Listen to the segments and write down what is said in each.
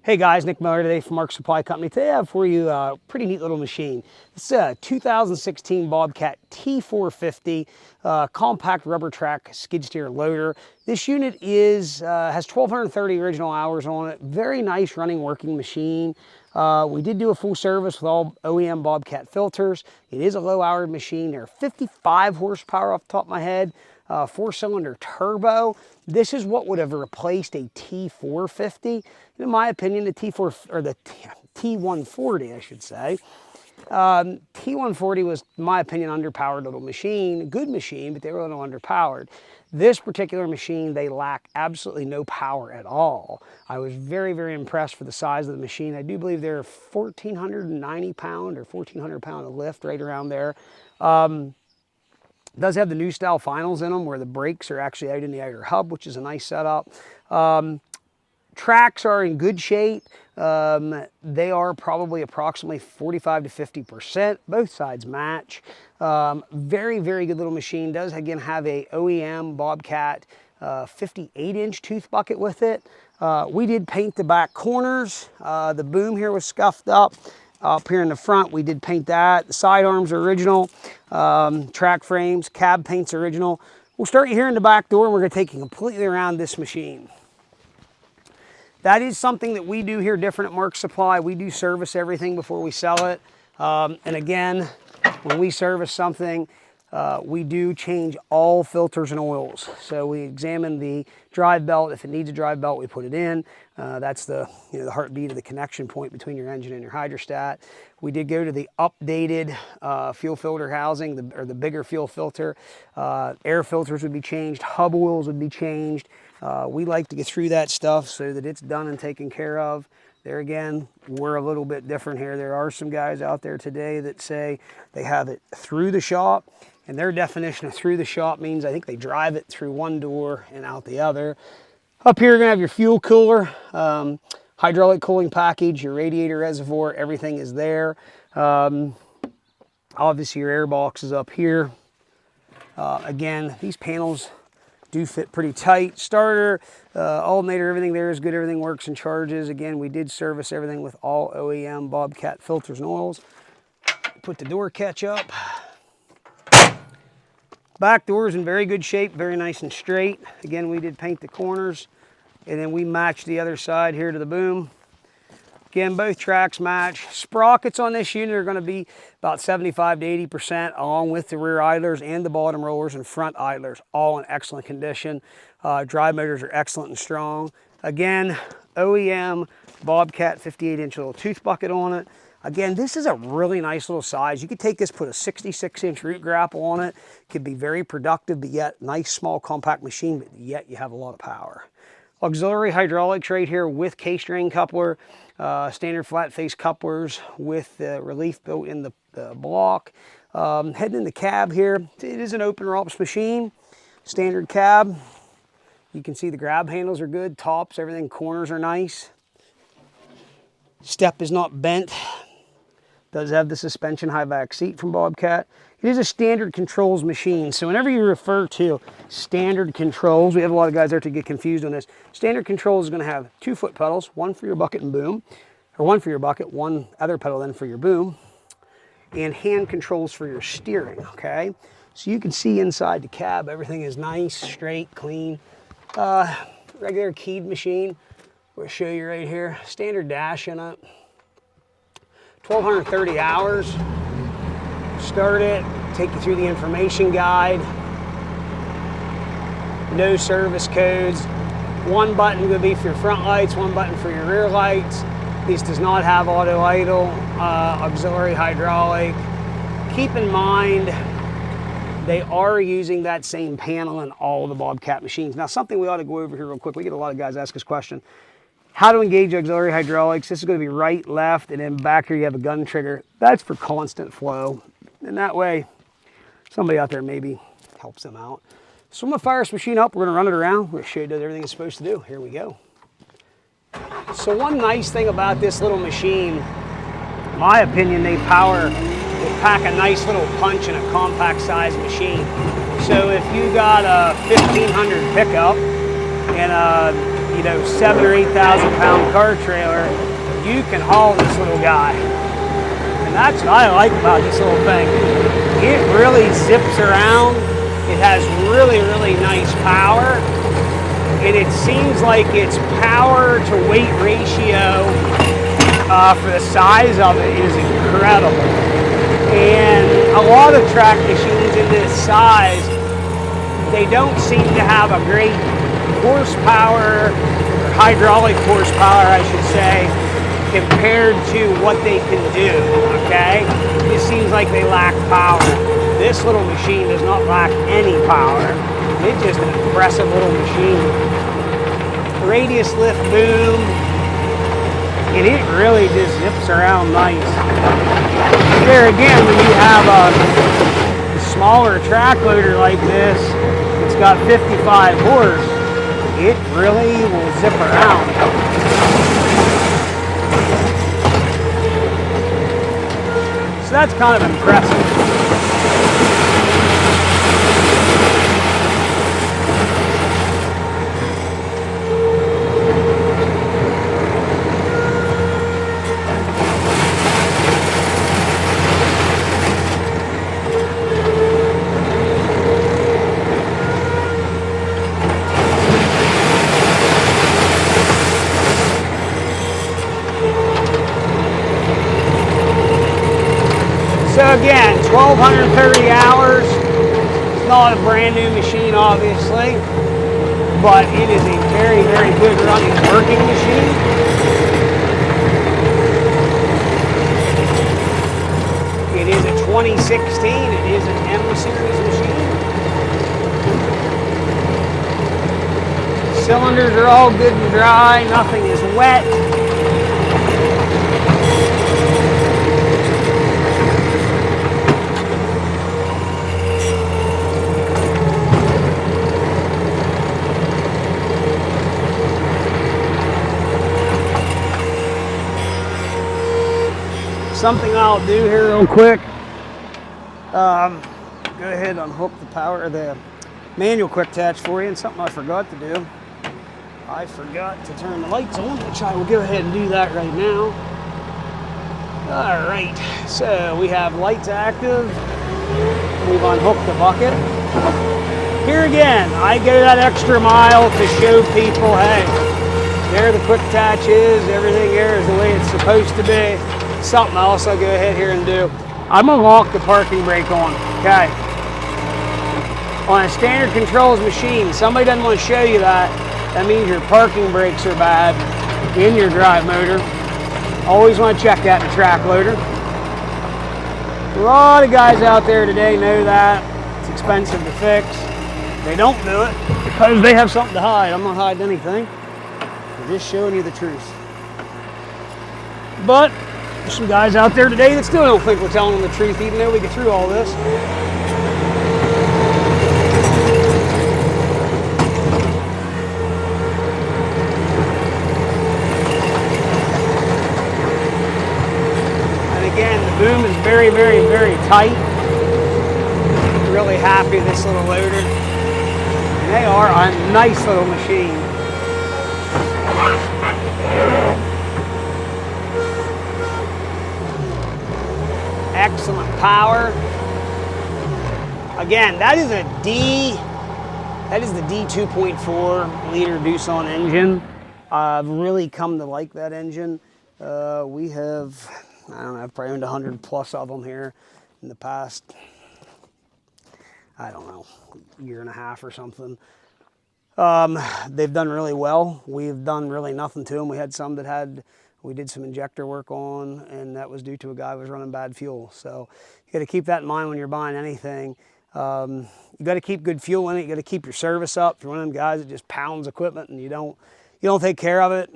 Hey guys, Nick Miller today from Mark Supply Company. Today I have for you a pretty neat little machine. This is a 2016 Bobcat T450 compact rubber track skid steer loader. This unit has 1,230 original hours on it. Very nice running working machine. We did do a full service with all OEM Bobcat filters. It is a low-hour machine. They're 55 horsepower off the top of my head. 4-cylinder turbo. This is what would have replaced a T450. In my opinion, the T140, I should say. T140 was, in my opinion, underpowered little machine. Good machine, but they were a little underpowered. This particular machine, they lack absolutely no power at all. I was very, very impressed for the size of the machine. I do believe they're 1,490 pound or 1,400 pound of lift, right around there. It does have the new style finals in them where the brakes are actually out in the outer hub, which is a nice setup. Tracks are in good shape. They are probably approximately 45 to 50%. Both sides match. Very, very good little machine. Does again have a OEM Bobcat 58-inch tooth bucket with it. We did paint the back corners. The boom here was scuffed up. Up here in the front, we did paint that. The side arms are original. Track frames, cab paint's original. We'll start you here in the back door, and we're going to take you completely around this machine. That is something that we do here different at Mark Supply. We do service everything before we sell it. And again, when we service something, we do change all filters and oils. So we examine the drive belt. If it needs a drive belt, we put it in. That's the heartbeat of the connection point between your engine and your hydrostat. We did go to the updated fuel filter housing, the bigger fuel filter. Air filters would be changed. Hub oils would be changed. We like to get through that stuff so that it's done and taken care of. There again, we're a little bit different here. There are some guys out there today that say they have it through the shop, and their definition of through the shop means I think they drive it through one door and out the other. Up here, you're gonna have your fuel cooler, hydraulic cooling package, your radiator reservoir, everything is there. Obviously your air box is up here. Again, these panels do fit pretty tight. Starter, alternator, everything there is good. Everything works and charges. Again, we did service everything with all OEM Bobcat filters and oils. Put the door catch up. Back door is in very good shape, very nice and straight. Again, we did paint the corners, and then we matched the other side here to the boom. Again, both tracks match. Sprockets on this unit are going to be about 75 to 80%, along with the rear idlers and the bottom rollers and front idlers, all in excellent condition. Drive motors are excellent and strong. Again, OEM Bobcat 58-inch little tooth bucket on it. Again, this is a really nice little size. You could take this, put a 66-inch root grapple on it. Could be very productive, but yet nice, small, compact machine, but yet you have a lot of power. Auxiliary hydraulics right here with K-string coupler, standard flat face couplers with relief built in the block. Heading in the cab here, it is an open ROPS machine, standard cab. You can see the grab handles are good, tops, everything, corners are nice. Step is not bent. Does have the suspension high back seat from Bobcat. It is a standard controls machine. So whenever you refer to standard controls, we have a lot of guys there to get confused on this. Standard controls is going to have 2 foot pedals, one for your bucket and boom, or one for your bucket, one other pedal then for your boom, and hand controls for your steering, okay? So you can see inside the cab, everything is nice, straight, clean. Regular keyed machine. We'll show you right here. Standard dash in it. 1,230 hours. Start it, take you through the information guide. No service codes. One button would be for your front lights, one button for your rear lights. This does not have auto idle, auxiliary hydraulic. Keep in mind, they are using that same panel in all the Bobcat machines. Now, something we ought to go over here real quick. We get a lot of guys ask this question. How to engage auxiliary hydraulics. This is going to be right, left, and then back here you have a gun trigger. That's for constant flow. And that way, somebody out there maybe helps them out. So I'm going to fire this machine up. We're going to run it around. We're going to show you it does everything it's supposed to do. Here we go. So one nice thing about this little machine, in my opinion, they pack a nice little punch in a compact size machine. So if you got a 1500 pickup and a you know, 7,000 or 8,000 pound car trailer, you can haul this little guy. And that's what I like about this little thing. It really zips around. It has really, really nice power. And it seems like its power to weight ratio for the size of it is incredible. And a lot of track machines in this size, they don't seem to have a great horsepower, or hydraulic horsepower I should say, compared to what they can do, okay? It seems like they lack power. This little machine does not lack any power. It's just an impressive little machine. Radius lift boom, and it really just zips around nice. There again, when you have a smaller track loader like this, it's got 55 horse, it really will zip around. So that's kind of impressive. So again, 1,230 hours. It's not a brand new machine, obviously, but it is a very, very good running working machine. It is a 2016. It is an M series machine. Cylinders are all good and dry. Nothing is wet. Something I'll do here real quick. Go ahead and unhook the power, the manual quick attach for you, and something I forgot to do. I forgot to turn the lights on, which I will go ahead and do that right now. All right, so we have lights active. We've unhooked the bucket. Here again, I go that extra mile to show people, hey, there the quick attach is, everything here is the way it's supposed to be. Something else I'll go ahead here and do. I'm gonna lock the parking brake on, okay? On a standard controls machine, somebody doesn't want to show you that. That means your parking brakes are bad in your drive motor. Always want to check that in a track loader. A lot of guys out there today know that. It's expensive to fix. They don't do it because they have something to hide. I'm not hiding anything. I'm just showing you the truth. But there's some guys out there today that still don't think we're telling them the truth, even though we get through all this. And again, the boom is very, very, very tight. Really happy with this little loader. And they are a nice little machine. Excellent power. Again, that is the D 2.4 liter Doosan engine. I've really come to like that engine. We have, I don't know, I've probably owned 100 plus of them here in the past, I don't know, year and a half or something. They've done really well. We've done really nothing to them. We had some that we did some injector work on, and that was due to a guy who was running bad fuel. So you got to keep that in mind when you're buying anything. You got to keep good fuel in it. You got to keep your service up. If you're one of them guys that just pounds equipment and you don't take care of it,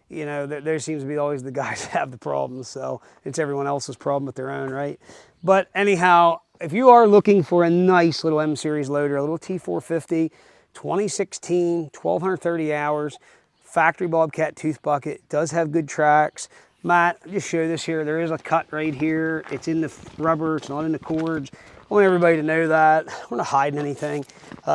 you know, there seems to be always the guys that have the problems. So it's everyone else's problem with their own, right? But anyhow, if you are looking for a nice little M series loader, a little T450, 2016, 1,230 hours, factory Bobcat tooth bucket, does have good tracks, Matt, I'll just show this here. There is a cut right here. It's in the rubber, it's not in the cords. I want everybody to know that. We're not hiding anything.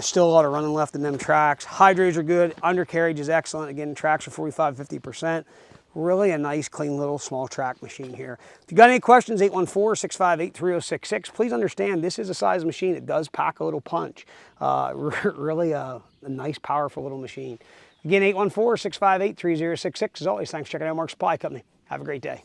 Still a lot of running left in them tracks. Hydros are good. Undercarriage is excellent. Again, tracks are 45–50%. Really a nice, clean little small track machine here. If you got any questions, 814-658-3066. Please understand this is a size machine. It does pack a little punch. Really a nice, powerful little machine. Again, 814-658-3066. As always, thanks for checking out Mark Supply Company. Have a great day.